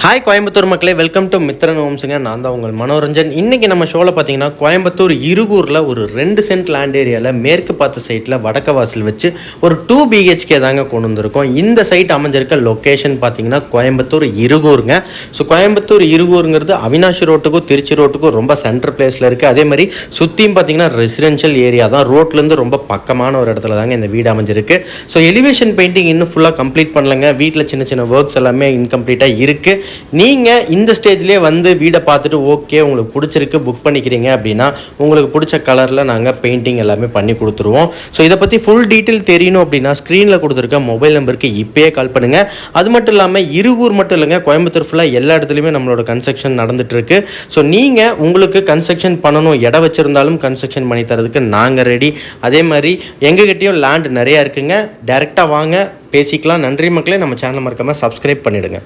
Hi Coimbatore மக்களே, welcome to Mithran ஹோம்ஸுங்க. நான் தான் உங்கள் மனோரஞ்சன். இன்றைக்கி நம்ம ஷோவில் பார்த்தீங்கன்னா கோயம்புத்தூர் இருகூரில் ஒரு 2 சென்ட் லேண்ட் ஏரியாவில் மேற்கு பார்த்த சைட்டில் வடக்க வாசல் வச்சு ஒரு 2 BHK தாங்க கொண்டு வந்திருக்கோம். இந்த சைட் அமைஞ்சிருக்க லொக்கேஷன் பார்த்தீங்கன்னா கோயம்புத்தூர் இருகூருங்க. ஸோ கோயம்புத்தூர் இருகூருங்கிறது அவினாஷி ரோட்டுக்கும் திருச்சி ரோட்டுக்கும் ரொம்ப சென்டர் பிளேஸில் இருக்குது. அதே மாதிரி சுற்றியும் பார்த்தீங்கன்னா ரெசிடென்ஷியல் ஏரியா தான். ரோட்லேருந்து ரொம்ப பக்கமான ஒரு இடத்துல தாங்க இந்த வீடு அமைஞ்சிருக்கு. ஸோ எலிவேஷன் பெயிண்டிங் இன்னும் ஃபுல்லாக கம்ப்ளீட் பண்ணலங்க. வீட்டில் சின்ன சின்ன ஒர்க்ஸ் எல்லாமே இன்கம்ப்ளீட்டாக இருக்குது. நீங்கள் இந்த ஸ்டேஜ்லேயே வந்து வீடை பார்த்துட்டு ஓகே உங்களுக்கு பிடிச்சிருக்கு புக் பண்ணிக்கிறீங்க அப்படின்னா உங்களுக்கு பிடிச்ச கலரில் நாங்கள் பெயிண்டிங் எல்லாமே பண்ணி கொடுத்துருவோம். ஸோ இதை பற்றி ஃபுல் டீட்டெயில் தெரியணும் அப்படின்னா ஸ்க்ரீனில் கொடுத்துருக்க மொபைல் நம்பருக்கு இப்போயே கால் பண்ணுங்கள். அது மட்டும் இல்லாமல் இருகூர் மட்டும் இல்லைங்க, கோயம்புத்தூர் ஃபுல்லாக எல்லா இடத்துலையுமே நம்மளோட கன்ஸ்ட்ரக்ஷன் நடந்துகிட்ருக்கு. ஸோ நீங்கள் உங்களுக்கு கன்ஸ்ட்ரக்ஷன் பண்ணணும், இடம் வச்சுருந்தாலும் கன்ஸ்ட்ரக்ஷன் பண்ணி தரதுக்கு நாங்கள் ரெடி. அதே மாதிரி எங்ககிட்டயும் லேண்ட் நிறையா இருக்குங்க. டைரெக்டாக வாங்க பேசிக்கலாம். நன்றி மக்களே. நம்ம சேனலை மறக்காமல் சப்ஸ்கிரைப் பண்ணிவிடுங்க.